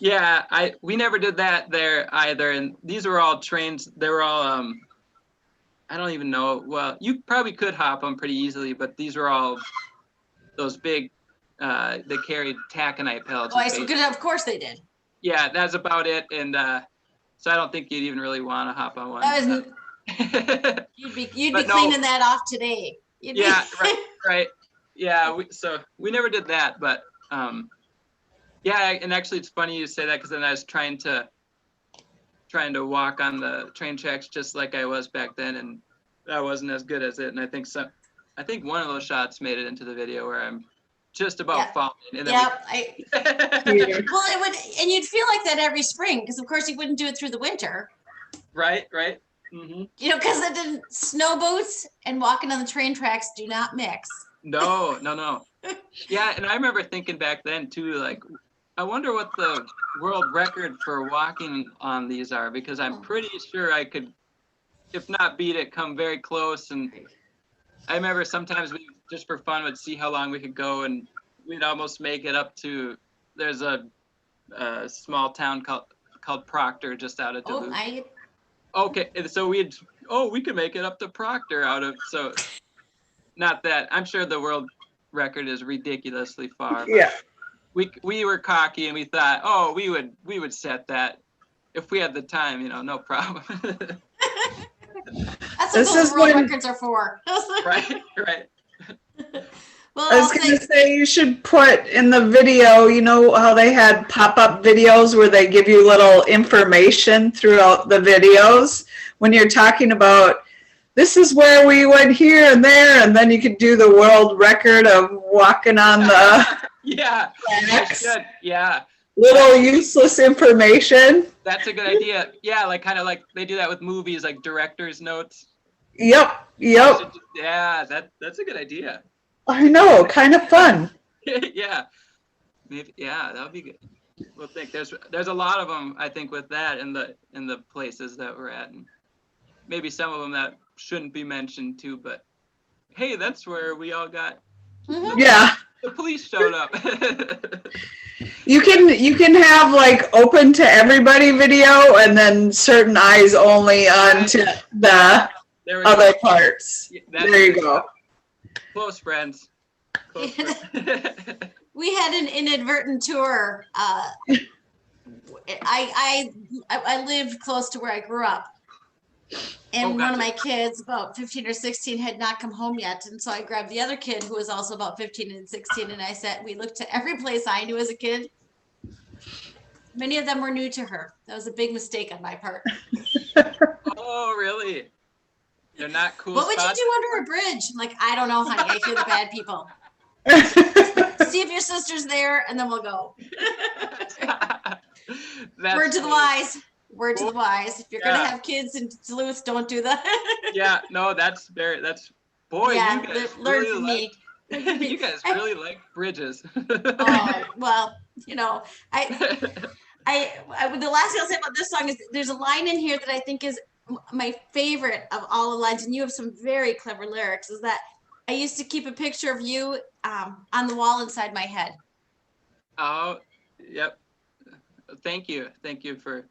Yeah, we never did that there either. And these were all trains. They were all I don't even know. Well, you probably could hop them pretty easily, but these were all those big. They carried taconite pellets. Oh, I good. Of course they did. Yeah, that's about it. And so I don't think you'd even really want to hop on one. That was, you'd be But cleaning that off today. Yeah, right. Yeah, we never did that, but yeah, and actually it's funny you say that because then I was trying to walk on the train tracks just like I was back then, and I wasn't as good as it. And I think one of those shots made it into the video where I'm just about falling. And then well, it would, and you'd feel like that every spring because of course you wouldn't do it through the winter. Right. Mm-hmm. You know, because it didn't. Snow boots and walking on the train tracks do not mix. No. Yeah, and I remember thinking back then too, like, I wonder what the world record for walking on these are, because I'm pretty sure I could, if not beat it, come very close. And I remember sometimes we, just for fun, would see how long we could go, and we'd almost make it up to, there's a small town called Proctor just out of Duluth. Okay, so we could make it up to Proctor so not that, I'm sure the world record is ridiculously far. Yeah. We were cocky and we thought, oh, we would set that if we had the time, no problem. That's what those world records are for. Right. Well, I was going to say, you should put in the video, you know how they had pop-up videos where they give you little information throughout the videos when you're talking about, this is where we went here and there, and then you could do the world record of walking on the yeah, tracks. Yeah. Little useless information. That's a good idea. Yeah, kind of like they do that with movies, like director's notes. Yep. Yeah, that's a good idea. I know, kind of fun. Yeah. Maybe, yeah, that would be good. Well, there's a lot of them, I think, with that in the places that we're at, and maybe some of them that shouldn't be mentioned too. But hey, that's where we all got. Yeah. The police showed up. You can have open to everybody video, and then certain eyes only onto the other parts. There you go. Close friends. We had an inadvertent tour. I lived close to where I grew up. And one of my kids, about 15 or 16, had not come home yet. And so I grabbed the other kid who was also about 15 and 16. And we looked to every place I knew as a kid. Many of them were new to her. That was a big mistake on my part. Oh, really? They're not cool. What would you do under a bridge? I'm like, I don't know, honey. I hear the bad people. See if your sister's there, and then we'll go. Word to the wise. Word to the wise. If you're gonna have kids in Duluth, don't do that. Yeah, no, boy. Yeah, you guys learn really from me. You guys really like bridges. Oh well, the last thing I'll say about this song is there's a line in here that I think is my favorite of all the lines, and you have some very clever lyrics. Is that I used to keep a picture of you on the wall inside my head. Oh, yep. Thank you for.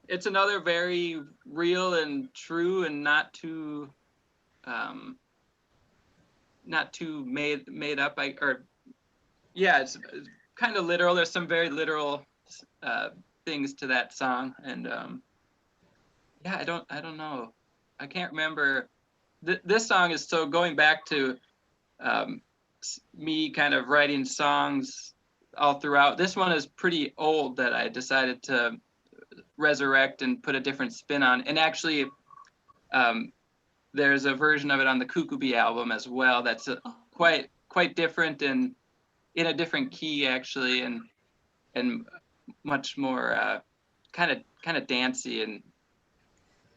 It's another very real and true and not too made up. It's kind of literal. There's some very literal things to that song, and I don't know. I can't remember. This song is so going back to me kind of writing songs all throughout. This one is pretty old that I decided to resurrect and put a different spin on. And actually, there's a version of it on the Cuckoo Bee album as well. That's quite different and in a different key actually, and much more kind of dancey and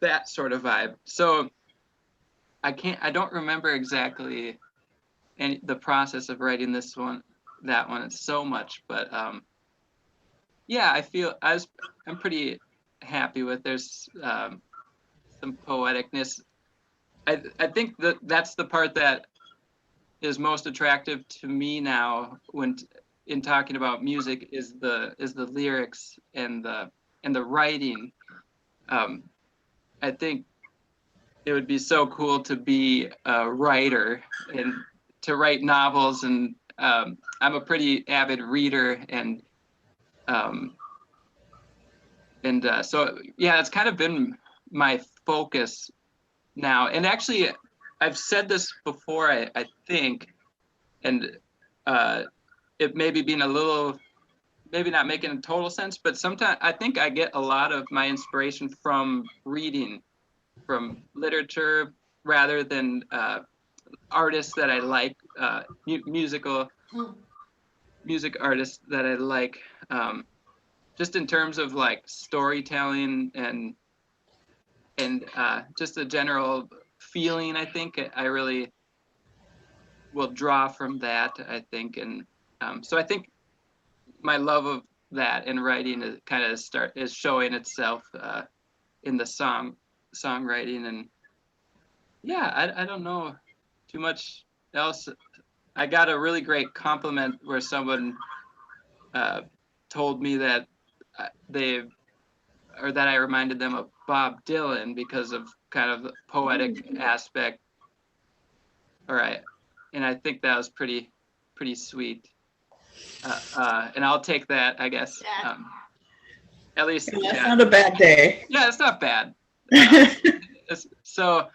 that sort of vibe. So I don't remember exactly the process of writing that one so much, but I feel I'm pretty happy with. There's some poeticness. I think that's the part that is most attractive to me now, when in talking about music is the lyrics and the writing. I think it would be so cool to be a writer and to write novels, and I'm a pretty avid reader, and so yeah, it's kind of been my focus now. And actually, I've said this before, I think, and it may be being a little, maybe not making total sense, but sometimes I think I get a lot of my inspiration from reading, from literature, rather than artists that I like, music artists that I like, just in terms of like storytelling and just a general feeling. I think I really will draw from that, I think. And so I think my love of that and writing is kind of is showing itself in the songwriting. And yeah, I don't know too much else. I got a really great compliment where someone told me that that I reminded them of Bob Dylan because of kind of the poetic aspect. All right, and I think that was pretty sweet. And I'll take that, I guess. At least, That's not a bad day. Yeah, it's not bad. So,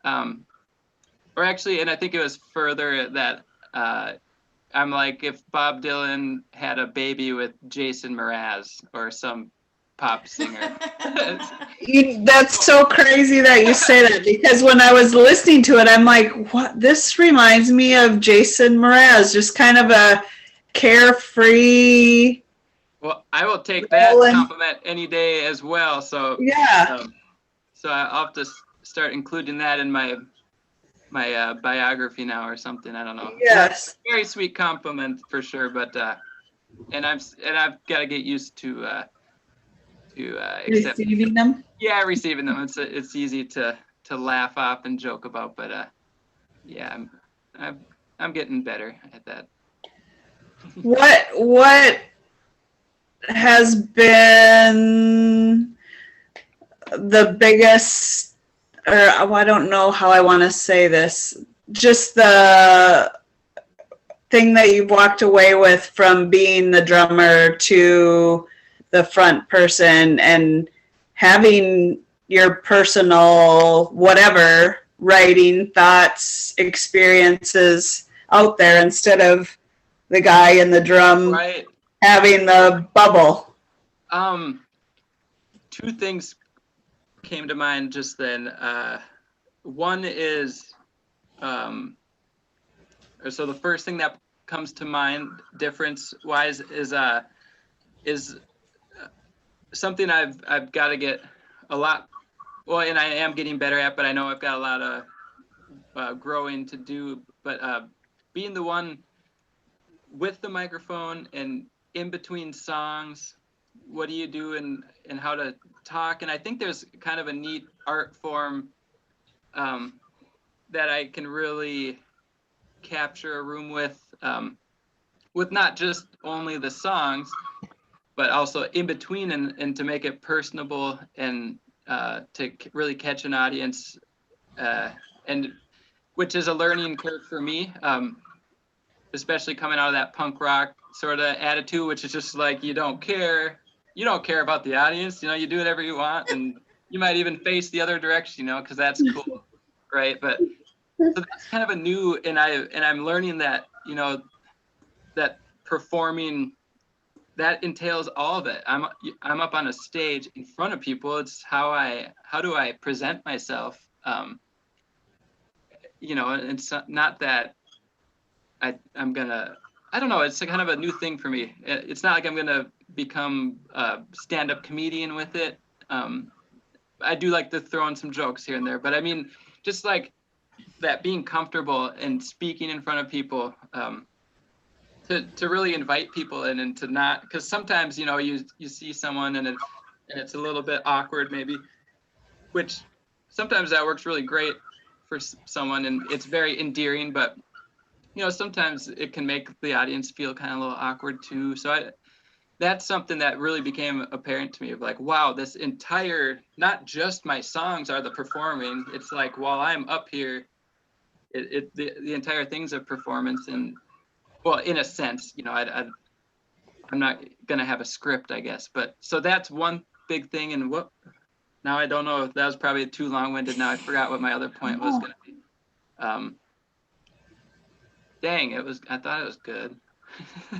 or actually, and I think it was further that I'm like, if Bob Dylan had a baby with Jason Mraz or some pop singer. That's so crazy that you say that, because when I was listening to it, I'm like, what? This reminds me of Jason Mraz, just kind of a carefree. Well, I will take that compliment any day as well. So yeah. So I'll have to start including that in my biography now or something. I don't know. Yes. Very sweet compliment for sure, but and I've got to get used to receiving them. Yeah, receiving them. It's easy to laugh off and joke about, but yeah, I'm getting better at that. What has been the biggest, or I don't know how I want to say this, just the thing that you've walked away with from being the drummer to the front person and having your personal whatever writing, thoughts, experiences out there instead of the guy in the drum right. having the bubble? Two things came to mind just then. One is, so the first thing that comes to mind difference-wise is something I've got to get a lot, well, and I am getting better at, but I know I've got a lot of growing to do. But being the one with the microphone and in between songs, what do you do and how to talk? And I think there's kind of a neat art form that I can really capture a room with not just only the songs, but also in between, and to make it personable and to really catch an audience, and which is a learning curve for me, especially coming out of that punk rock sort of attitude, which is just like, you don't care about the audience, you do whatever you want, and you might even face the other direction, because that's cool, right? But so that's kind of a new, and I'm learning that, that performing, that entails all of it. I'm up on a stage in front of people. It's how do I present myself? It's not that I'm gonna, I don't know, it's kind of a new thing for me. It's not like I'm gonna become a stand-up comedian with it. I do like to throw in some jokes here and there, but I mean, just like that, being comfortable and speaking in front of people, to really invite people in, and to not, because sometimes you see someone and it's a little bit awkward maybe, which sometimes that works really great for someone and it's very endearing, but sometimes it can make the audience feel kind of a little awkward too. So that's something that really became apparent to me of like, wow, this entire, not just my songs are the performing. It's like while I'm up here, the entire thing's a performance. And well, in a sense, I'm not gonna have a script, I guess. But so that's one big thing. And now I don't know if that was probably too long-winded. Now I forgot what my other point was gonna be. Dang, I thought it was good.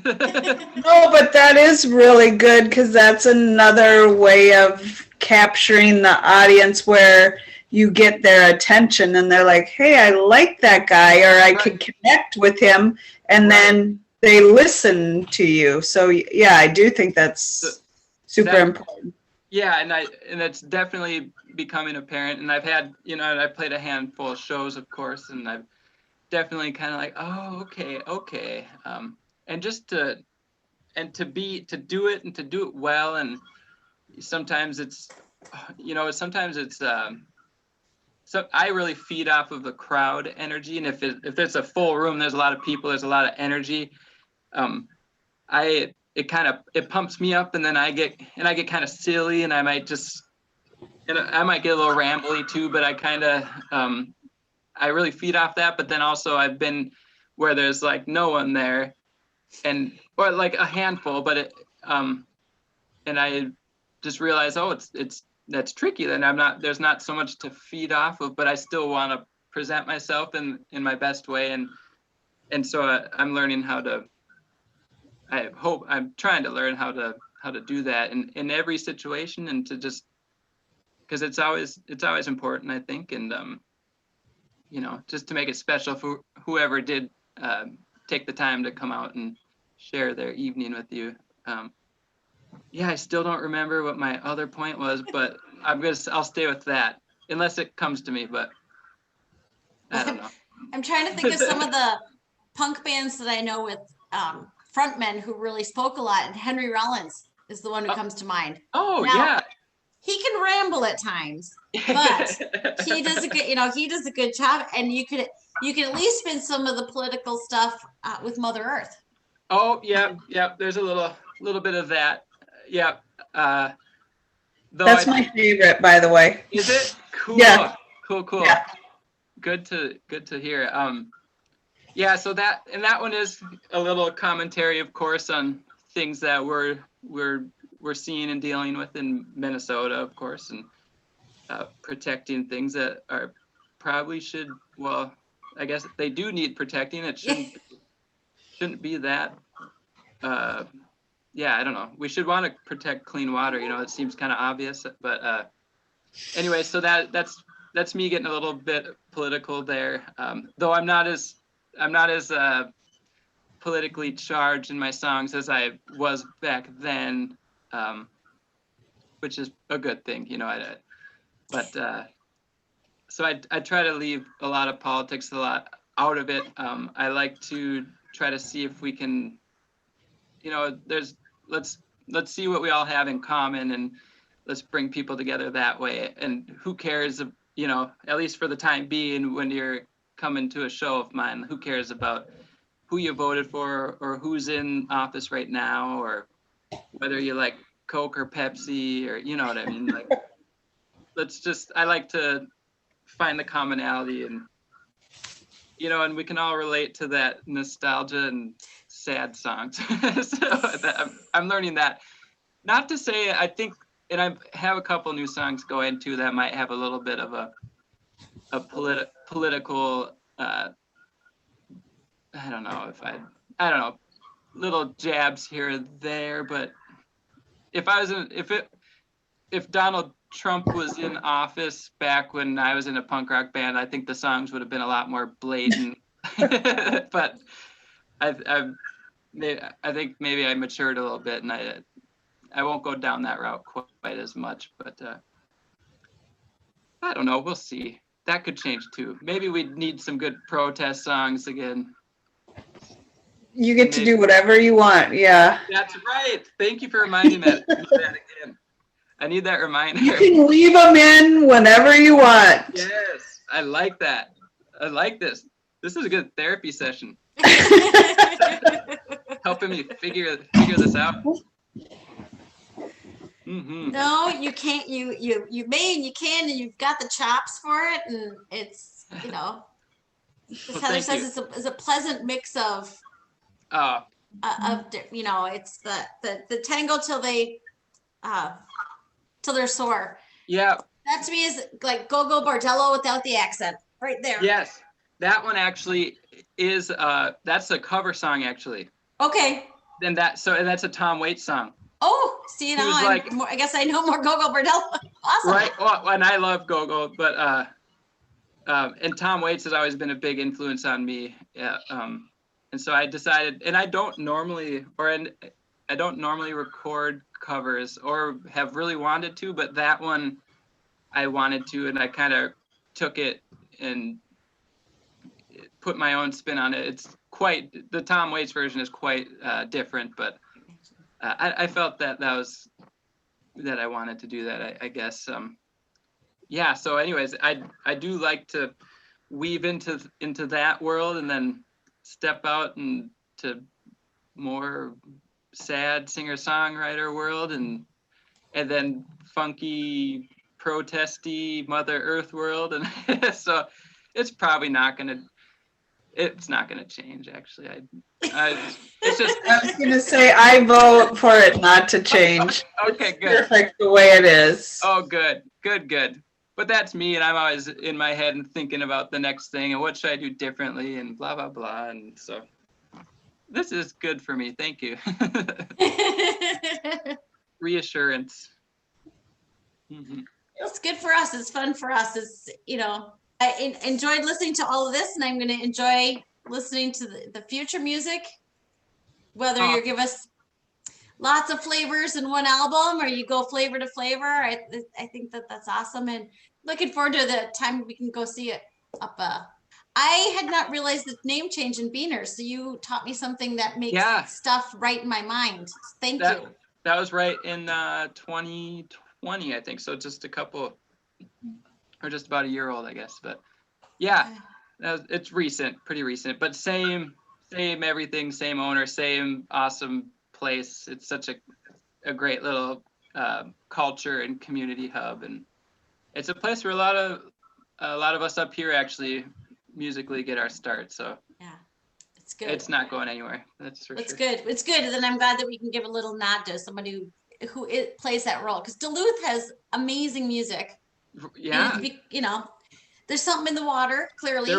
No, but that is really good because that's another way of capturing the audience where you get their attention and they're like, hey, I like that guy, or I can connect with him, and then they listen to you. So yeah, I do think that's super important. Yeah, and it's definitely becoming apparent. And I've had, I've played a handful of shows, of course, and I've definitely kind of like, oh, okay. And just to do it and to do it well. And sometimes it's, so I really feed off of the crowd energy. And if it's a full room, there's a lot of people, there's a lot of energy. It pumps me up, and then I get kind of silly, and I might get a little rambly too, but I really feed off that. But then also I've been where there's like no one there, or like a handful, but and I just realize, that's tricky. Then there's not so much to feed off of, but I still want to present myself in my best way. And so I'm learning I'm trying to learn how to do that in every situation, and to just, because it's always important, I think. And, just to make it special for whoever did take the time to come out and share their evening with you. I still don't remember what my other point was, but I'll stay with that unless it comes to me, but I don't know. I'm trying to think of some of the punk bands that I know with frontmen who really spoke a lot, and Henry Rollins is the one who comes to mind. Oh, now, yeah. He can ramble at times, but he does a good job, and you can at least spin some of the political stuff with Mother Earth. Oh, yeah. There's a little bit of that. Yeah. That's my favorite, by the way. Is it? Cool. Yeah. Cool. Yeah. Good to hear. So that one is a little commentary, of course, on things that we're seeing and dealing with in Minnesota, of course, and protecting things that are probably should. Well, I guess they do need protecting. It shouldn't be that. I don't know. We should want to protect clean water. It seems kind of obvious, but anyway. So that's me getting a little bit political there. Though I'm not as politically charged in my songs as I was back then, which is a good thing, so I try to leave a lot of politics, a lot out of it. I like to try to see if we can, let's see what we all have in common, and let's bring people together that way. And who cares, at least for the time being, when you're coming to a show of mine, who cares about who you voted for, or who's in office right now, or whether you like Coke or Pepsi, or you know what I mean? Like, I like to find the commonality, and and we can all relate to that nostalgia and sad songs. So I'm learning that. Not to say, I think, and I have a couple new songs going too that might have a little bit of a political, I don't know, little jabs here or there. But if Donald Trump was in office back when I was in a punk rock band, I think the songs would have been a lot more blatant. But I think maybe I matured a little bit, and I won't go down that route quite as much. But I don't know. We'll see. That could change too. Maybe we need some good protest songs again. You get to do whatever you want. Yeah. That's right. Thank you for reminding that again. I need that reminder. You can leave them in whenever you want. Yes, I like that. I like this. This is a good therapy session. Helping me figure this out. Mm-hmm. No, you can't. You may and you can, and you've got the chops for it, and it's as Well, Heather thank says, you. it's a pleasant mix of Uh, it's the tango till they're sore. yeah, That to me is like Go-Go Bordello without the accent, right there. yes. That one actually is that's a cover song actually. Okay. And that's a Tom Waits song. Oh, see now was like- I guess I know more Go-Go Bordello. Awesome. Right. Well, and I love Go-Go, but and Tom Waits has always been a big influence on me. Yeah. And so I decided, and I don't normally record covers or have really wanted to, but that one I wanted to, and I kind of took it and put my own spin on it. It's quite, the Tom Waits version is quite different, but I felt that I wanted to do that, I guess. Yeah, so anyways, I do like to weave into that world and then step out and to more sad singer-songwriter world and then funky protesty Mother Earth world, and so it's probably not gonna change actually. It's just I was going to say, I vote for it not to change. okay, It's good. perfect the way it is. Oh, good. But that's me, and I'm always in my head and thinking about the next thing and what should I do differently and blah blah blah, and so this is good for me. Thank you. Reassurance. Mm-hmm. It's good for us. It's fun for us. It's I enjoyed listening to all of this, and I'm going to enjoy listening to the future music. Whether you give us lots of flavors in one album or you go flavor to flavor, I think that's awesome, and looking forward to the time we can go see it up. I had not realized the name change in Beaners, so you taught me something that makes stuff right in my mind. Thank you. That was right in 2020, I think. So just a couple, or just about a year old, I guess. But yeah, it's recent, pretty recent. But same everything, same owner, same awesome place. It's such a great little culture and community hub, and it's a place where a lot of us up here actually musically get our start. So yeah, it's good. It's not going anywhere. That's for sure. It's good. It's good. And then I'm glad that we can give a little nod to somebody who plays that role, because Duluth has amazing music. Yeah. There's something in the water, clearly.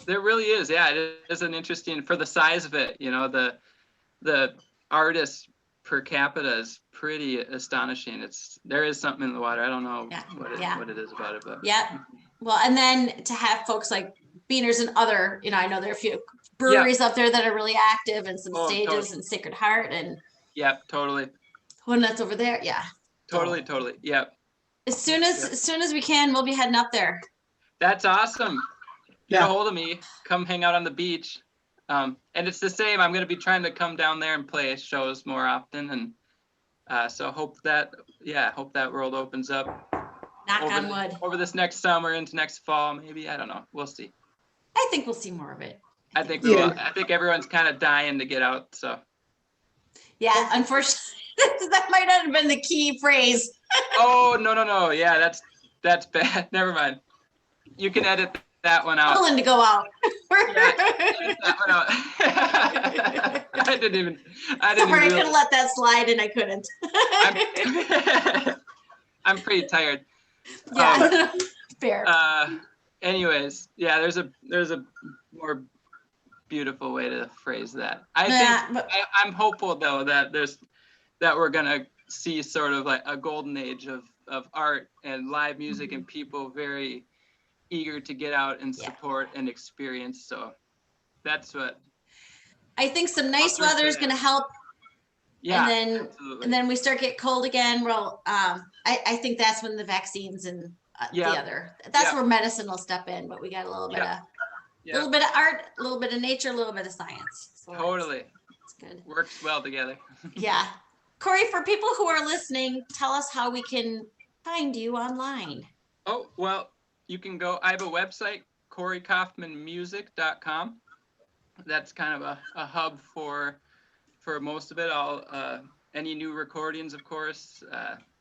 There really is. Yeah, it is an interesting, for the size of it, the artists per capita is pretty astonishing. There is something in the water. I don't know what it is about it, but yeah. Well, and then to have folks like Beaners and other, I know there are a few breweries up there that are really active, and some stages and Sacred Heart and totally. When that's over there, Totally. Yeah. As soon as we can, we'll be heading up there. That's awesome. Get a hold of me. Come hang out on the beach. And it's the same. I'm going to be trying to come down there and play shows more often, and so hope that world opens up. Knock on wood. Over this next summer into next fall, maybe. I don't know. We'll see. I think we'll see more of it. I think we will. I think everyone's kind of dying to get out. So. Yeah, unfortunately, that might not have been the key phrase. Oh no! Yeah, that's bad. Never mind. You can edit that one out. Willing to go out. Edit that one out. I didn't Sorry, I could have let that slide, and I couldn't. I'm pretty tired. Yeah, fair. Anyways, yeah, there's a more beautiful way to phrase that. I'm hopeful though that we're gonna see sort of like a golden age of art and live music and people very eager to get out and support and experience. So that's what I think. Some nice weather is gonna help. Yeah, and then we start get cold again. Well, I think that's when the vaccines and that's where medicine will step in. But we got a little bit of art, a little bit of nature, a little bit of science. So totally, it's good. Works well together. Yeah, Cory, for people who are listening, tell us how we can find you online. Oh, well, you can go. I have a website, CoryKoffmanmusic.com. that's kind of a hub for most of it. All any new recordings, of course,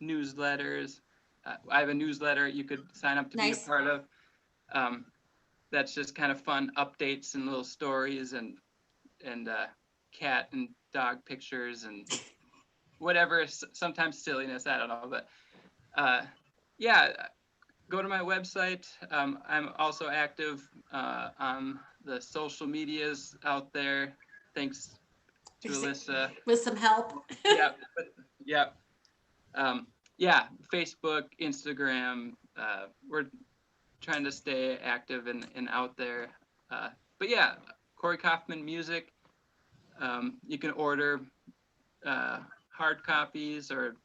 newsletters. I have a newsletter you could sign up to be a Nice. part of. That's just kind of fun updates and little stories and cat and dog pictures and whatever. Sometimes silliness. I don't know, but yeah. Go to my website. I'm also active on the social medias out there. Thanks to Alyssa. With some help. Yeah, yeah, yeah. Facebook, Instagram. We're trying to stay active and out there. But yeah, Cory Coffman Music. You can order hard copies or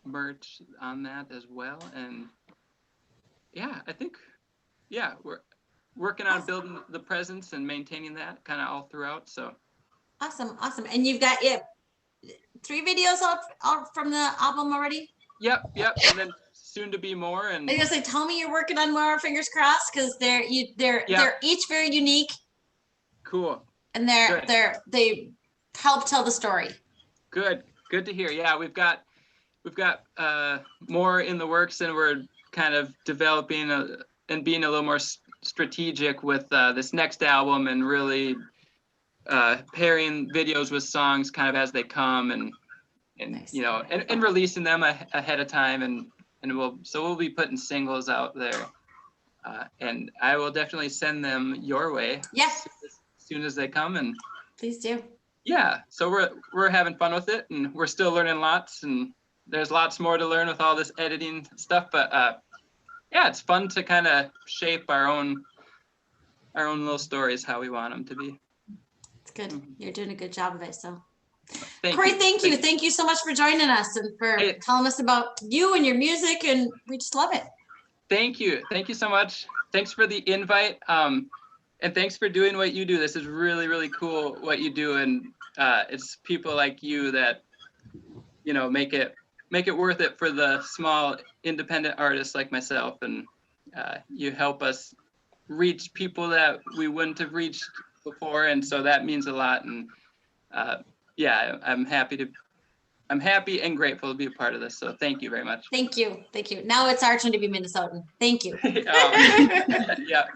merch on that as well. And yeah, I think we're working on building the presence and maintaining that kind of all throughout. So Awesome. And you've got 3 videos out from the album already? Yep. And then soon to be more. And I was gonna say, tell me you're working on more. Fingers crossed, because they're each very unique. Cool. And they help tell the story. Good to hear. Yeah, we've got more in the works, and we're kind of developing and being a little more strategic with this next album, and really pairing videos with songs kind of as they come, and Nice. and releasing them ahead of time, and we'll be putting singles out there, and I will definitely send them your way. Yeah. As soon as they come, and Please do. yeah, so we're having fun with it, and we're still learning lots, and there's lots more to learn with all this editing stuff, but yeah, it's fun to kind of shape our own little stories how we want them to be. It's good. You're doing a good job of it. So Cory, thank you. Thank you so much for joining us and for telling us about you and your music, and we just love it. Thank you so much. Thanks for the invite, and thanks for doing what you do. This is really, really cool what you do, and it's people like you that make it worth it for the small independent artists like myself, and you help us reach people that we wouldn't have reached before, and so that means a lot. And yeah, I'm happy and grateful to be a part of this. So thank you very much. Thank you. Now it's our turn to be Minnesotan. Thank you. Yeah.